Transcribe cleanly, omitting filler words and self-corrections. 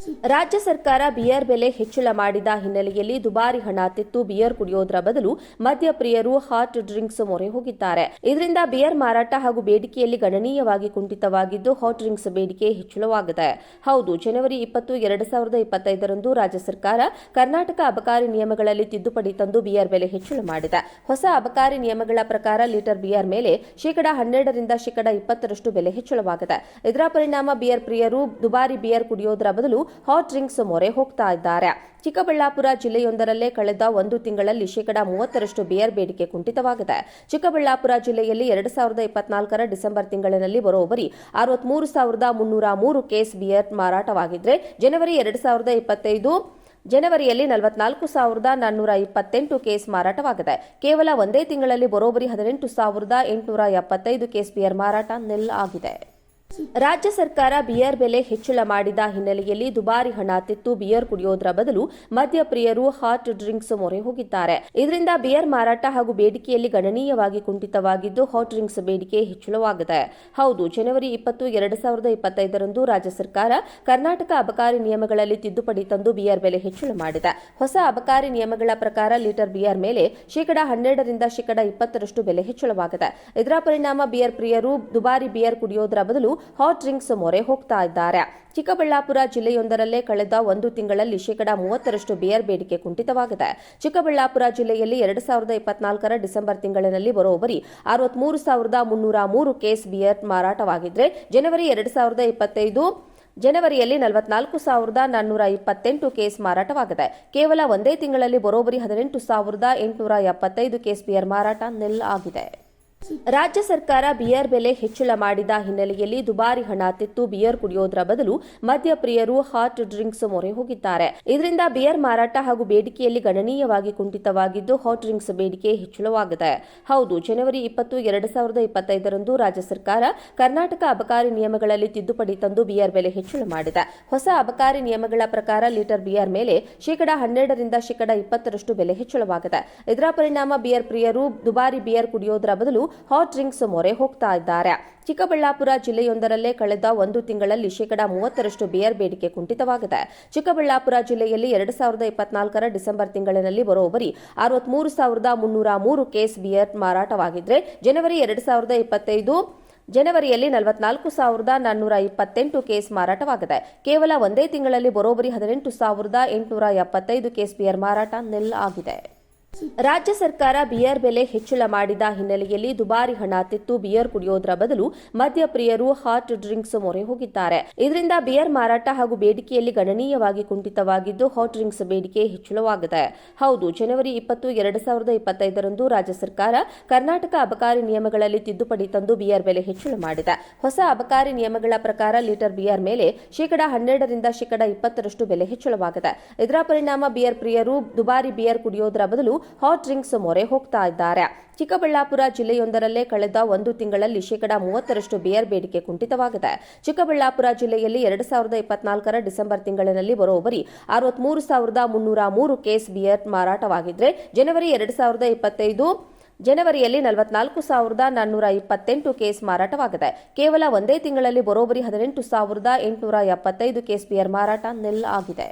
ರಾಜ್ಯ ಸರ್ಕಾರ ಬಿಯರ್ ಬೆಲೆ ಹೆಚ್ಚಳ ಮಾಡಿದ ಹಿನ್ನೆಲೆಯಲ್ಲಿ ದುಬಾರಿ ಹಣ ತೆತ್ತು ಬಿಯರ್ ಕುಡಿಯೋದರ ಬದಲು ಮದ್ಯಪ್ರಿಯರು ಹಾಟ್ ಡ್ರಿಂಕ್ಸ್ ಮೊರೆ ಹೋಗಿದ್ದಾರೆ. ಇದರಿಂದ ಬಿಯರ್ ಮಾರಾಟ ಹಾಗೂ ಬೇಡಿಕೆಯಲ್ಲಿ ಗಣನೀಯವಾಗಿ ಕುಂಠಿತವಾಗಿದ್ದು ಹಾಟ್ ಡ್ರಿಂಕ್ಸ್ ಬೇಡಿಕೆ ಹೆಚ್ಚಳವಾಗಿದೆ. ಹೌದು, ಜನವರಿ 20, 2025ರಂದು ರಾಜ್ಯ ಸರ್ಕಾರ ಕರ್ನಾಟಕ ಅಬಕಾರಿ ನಿಯಮಗಳಲ್ಲಿ ತಿದ್ದುಪಡಿ ತಂದು ಬಿಯರ್ ಬೆಲೆ ಹೆಚ್ಚಳ ಮಾಡಿದೆ. ಹೊಸ ಅಬಕಾರಿ ನಿಯಮಗಳ ಪ್ರಕಾರ ಲೀಟರ್ ಬಿಯರ್ ಮೇಲೆ ಶೇಕಡಾ 12ರಿಂದ ಶೇಕಡಾ 20ರಷ್ಟು ಬೆಲೆ ಹೆಚ್ಚಳವಾಗಿದೆ. ಇದರ ಪರಿಣಾಮ ಬಿಯರ್ ಪ್ರಿಯರು ದುಬಾರಿ ಬಿಯರ್ ಕುಡಿಯೋದರ ಬದಲು ಹಾಟ್ ಡ್ರಿಂಕ್ಸ್ ಮೊರೆ ಹೋಗ್ತಾ ಇದ್ದಾರೆ. ಚಿಕ್ಕಬಳ್ಳಾಪುರ ಜಿಲ್ಲೆಯೊಂದರಲ್ಲೇ ಕಳೆದ 1 ತಿಂಗಳಲ್ಲಿ ಶೇಕಡಾ 30ರಷ್ಟು ಬಿಯರ್ ಬೇಡಿಕೆ ಕುಂಠಿತವಾಗಿದೆ. ಚಿಕ್ಕಬಳ್ಳಾಪುರ ಜಿಲ್ಲೆಯಲ್ಲಿ 2024ರ ಡಿಸೆಂಬರ್ ತಿಂಗಳಿನಲ್ಲಿ ಬರೋಬ್ಬರಿ 63,303 ಕೇಸ್ ಬಿಯರ್ ಮಾರಾಟವಾಗಿದ್ದರೆ ಜನವರಿಯಲ್ಲಿ 44,428 ಕೇಸ್ ಮಾರಾಟವಾಗಿದೆ. ಕೇವಲ ಒಂದೇ ತಿಂಗಳಲ್ಲಿ ಬರೋಬ್ಬರಿ 18,875 ಕೇಸ್ ಬಿಯರ್ ಮಾರಾಟ ನಿಲ್ ಆಗಿದೆ. ರಾಜ್ಯ ಸರ್ಕಾರ ಬಿಯರ್ ಬೆಲೆ ಹೆಚ್ಚಳ ಮಾಡಿದ ಹಿನ್ನೆಲೆಯಲ್ಲಿ ದುಬಾರಿ ಹಣ ತೆತ್ತು ಬಿಯರ್ ಕುಡಿಯೋದರ ಬದಲು ಮದ್ಯಪ್ರಿಯರು ಹಾಟ್ ಡ್ರಿಂಕ್ಸ್ ಮೊರೆ ಹೋಗಿದ್ದಾರೆ. ಇದರಿಂದ ಬಿಯರ್ ಮಾರಾಟ ಹಾಗೂ ಬೇಡಿಕೆಯಲ್ಲಿ ಗಣನೀಯವಾಗಿ ಕುಂಠಿತವಾಗಿದ್ದು ಹಾಟ್ ಡ್ರಿಂಕ್ಸ್ ಬೇಡಿಕೆ ಹೆಚ್ಚಳವಾಗಿದೆ. ಹೌದು, ಜನವರಿ 20, 2025ರಂದು ರಾಜ್ಯ ಸರ್ಕಾರ ಕರ್ನಾಟಕ ಅಬಕಾರಿ ನಿಯಮಗಳಲ್ಲಿ ತಿದ್ದುಪಡಿ ತಂದು ಬಿಯರ್ ಬೆಲೆ ಹೆಚ್ಚಳ ಮಾಡಿದೆ. ಹೊಸ ಅಬಕಾರಿ ನಿಯಮಗಳ ಪ್ರಕಾರ ಲೀಟರ್ ಬಿಯರ್ ಮೇಲೆ ಶೇಕಡಾ 12ರಿಂದ ಶೇಕಡಾ 20ರಷ್ಟು ಬೆಲೆ ಹೆಚ್ಚಳವಾಗಿದೆ. ಇದರ ಪರಿಣಾಮ ಬಿಯರ್ ಪ್ರಿಯರು ದುಬಾರಿ ಬಿಯರ್ ಕುಡಿಯೋದರ ಬದಲು ಹಾಟ್ ಡ್ರಿಂಕ್ಸ್ ಮೊರೆ ಹೋಗ್ತಾ ಇದ್ದಾರೆ. ಚಿಕ್ಕಬಳ್ಳಾಪುರ ಜಿಲ್ಲೆಯೊಂದರಲ್ಲೇ ಕಳೆದ 1 ತಿಂಗಳಲ್ಲಿ ಶೇಕಡಾ 30ರಷ್ಟು ಬಿಯರ್ ಬೇಡಿಕೆ ಕುಂಠಿತವಾಗಿದೆ. ಚಿಕ್ಕಬಳ್ಳಾಪುರ ಜಿಲ್ಲೆಯಲ್ಲಿ 2024ರ ಡಿಸೆಂಬರ್ ತಿಂಗಳಿನಲ್ಲಿ ಬರೋಬ್ಬರಿ 63,303 ಕೇಸ್ ಬಿಯರ್ ಮಾರಾಟವಾಗಿದ್ದರೆ ಜನವರಿಯಲ್ಲಿ 44,428 ಕೇಸ್ ಮಾರಾಟವಾಗಿದೆ. ಕೇವಲ ಒಂದೇ ತಿಂಗಳಲ್ಲಿ ಬರೋಬ್ಬರಿ 18,875 ಕೇಸ್ ಬಿಯರ್ ಮಾರಾಟ ನಿಲ್ ಆಗಿದೆ. ರಾಜ್ಯ ಸರ್ಕಾರ ಬಿಯರ್ ಬೆಲೆ ಹೆಚ್ಚಳ ಮಾಡಿದ ಹಿನ್ನೆಲೆಯಲ್ಲಿ ದುಬಾರಿ ಹಣ ತೆತ್ತು ಬಿಯರ್ ಕುಡಿಯೋದರ ಬದಲು ಮದ್ಯಪ್ರಿಯರು ಹಾಟ್ ಡ್ರಿಂಕ್ಸ್ ಮೊರೆ ಹೋಗಿದ್ದಾರೆ. ಇದರಿಂದ ಬಿಯರ್ ಮಾರಾಟ ಹಾಗೂ ಬೇಡಿಕೆಯಲ್ಲಿ ಗಣನೀಯವಾಗಿ ಕುಂಠಿತವಾಗಿದ್ದು ಹಾಟ್ ಡ್ರಿಂಕ್ಸ್ ಬೇಡಿಕೆ ಹೆಚ್ಚಳವಾಗಿದೆ. ಹೌದು, ಜನವರಿ 20, 2025ರಂದು ರಾಜ್ಯ ಸರ್ಕಾರ ಕರ್ನಾಟಕ ಅಬಕಾರಿ ನಿಯಮಗಳಲ್ಲಿ ತಿದ್ದುಪಡಿ ತಂದು ಬಿಯರ್ ಬೆಲೆ ಹೆಚ್ಚಳ ಮಾಡಿದೆ. ಹೊಸ ಅಬಕಾರಿ ನಿಯಮಗಳ ಪ್ರಕಾರ ಲೀಟರ್ ಬಿಯರ್ ಮೇಲೆ ಶೇಕಡಾ 12ರಿಂದ ಶೇಕಡಾ 20ರಷ್ಟು ಬೆಲೆ ಹೆಚ್ಚಳವಾಗಿದೆ. ಇದರ ಪರಿಣಾಮ ಬಿಯರ್ ಪ್ರಿಯರು ದುಬಾರಿ ಬಿಯರ್ ಕುಡಿಯೋದರ ಬದಲು ಹಾಟ್ ಡ್ರಿಂಕ್ಸ್ ಮೊರೆ ಹೋಗ್ತಾ ಇದ್ದಾರೆ. ಚಿಕ್ಕಬಳ್ಳಾಪುರ ಜಿಲ್ಲೆಯೊಂದರಲ್ಲೇ ಕಳೆದ 1 ತಿಂಗಳಲ್ಲಿ ಶೇಕಡಾ 30ರಷ್ಟು ಬಿಯರ್ ಬೇಡಿಕೆ ಕುಂಠಿತವಾಗಿದೆ. ಚಿಕ್ಕಬಳ್ಳಾಪುರ ಜಿಲ್ಲೆಯಲ್ಲಿ 2024ರ ಡಿಸೆಂಬರ್ ತಿಂಗಳಿನಲ್ಲಿ ಬರೋಬ್ಬರಿ 63,303 ಕೇಸ್ ಬಿಯರ್ ಮಾರಾಟವಾಗಿದ್ದರೆ ಜನವರಿಯಲ್ಲಿ 44,428 ಕೇಸ್ ಮಾರಾಟವಾಗಿದೆ. ಕೇವಲ ಒಂದೇ ತಿಂಗಳಲ್ಲಿ ಬರೋಬ್ಬರಿ 18,875 ಕೇಸ್ ಬಿಯರ್ ಮಾರಾಟ ನಿಲ್ ಆಗಿದೆ. ರಾಜ್ಯ ಸರ್ಕಾರ ಬಿಯರ್ ಬೆಲೆ ಹೆಚ್ಚಳ ಮಾಡಿದ ಹಿನ್ನೆಲೆಯಲ್ಲಿ ದುಬಾರಿ ಹಣ ತೆತ್ತು ಬಿಯರ್ ಕುಡಿಯೋದರ ಬದಲು ಮದ್ಯಪ್ರಿಯರು ಹಾಟ್ ಡ್ರಿಂಕ್ಸ್ ಮೊರೆ ಹೋಗಿದ್ದಾರೆ. ಇದರಿಂದ ಬಿಯರ್ ಮಾರಾಟ ಹಾಗೂ ಬೇಡಿಕೆಯಲ್ಲಿ ಗಣನೀಯವಾಗಿ ಕುಂಠಿತವಾಗಿದ್ದು ಹಾಟ್ ಡ್ರಿಂಕ್ಸ್ ಬೇಡಿಕೆ ಹೆಚ್ಚಳವಾಗಿದೆ. ಹೌದು, ಜನವರಿ 20, 2025ರಂದು ರಾಜ್ಯ ಸರ್ಕಾರ ಕರ್ನಾಟಕ ಅಬಕಾರಿ ನಿಯಮಗಳಲ್ಲಿ ತಿದ್ದುಪಡಿ ತಂದು ಬಿಯರ್ ಬೆಲೆ ಹೆಚ್ಚಳ ಮಾಡಿದೆ. ಹೊಸ ಅಬಕಾರಿ ನಿಯಮಗಳ ಪ್ರಕಾರ ಲೀಟರ್ ಬಿಯರ್ ಮೇಲೆ ಶೇಕಡಾ 12ರಿಂದ ಶೇಕಡಾ 20ರಷ್ಟು ಬೆಲೆ ಹೆಚ್ಚಳವಾಗಿದೆ. ಇದರ ಪರಿಣಾಮ ಬಿಯರ್ ಪ್ರಿಯರು ದುಬಾರಿ ಬಿಯರ್ ಕುಡಿಯೋದರ ಬದಲು ಹಾಟ್ ಡ್ರಿಂಕ್ಸ್ ಮೊರೆ ಹೋಗ್ತಾ ಇದ್ದಾರೆ. ಚಿಕ್ಕಬಳ್ಳಾಪುರ ಜಿಲ್ಲೆಯೊಂದರಲ್ಲೇ ಕಳೆದ 1 ತಿಂಗಳಲ್ಲಿ ಶೇಕಡಾ 30ರಷ್ಟು ಬಿಯರ್ ಬೇಡಿಕೆ ಕುಂಠಿತವಾಗಿದೆ. ಚಿಕ್ಕಬಳ್ಳಾಪುರ ಜಿಲ್ಲೆಯಲ್ಲಿ 2024ರ ಡಿಸೆಂಬರ್ ತಿಂಗಳಿನಲ್ಲಿ ಬರೋಬ್ಬರಿ 63,303 ಕೇಸ್ ಬಿಯರ್ ಮಾರಾಟವಾಗಿದ್ದರೆ ಜನವರಿಯಲ್ಲಿ 44,428 ಕೇಸ್ ಮಾರಾಟವಾಗಿದೆ. ಕೇವಲ ಒಂದೇ ತಿಂಗಳಲ್ಲಿ ಬರೋಬ್ಬರಿ 18,875 ಕೇಸ್ ಬಿಯರ್ ಮಾರಾಟ ನಿಲ್ ಆಗಿದೆ.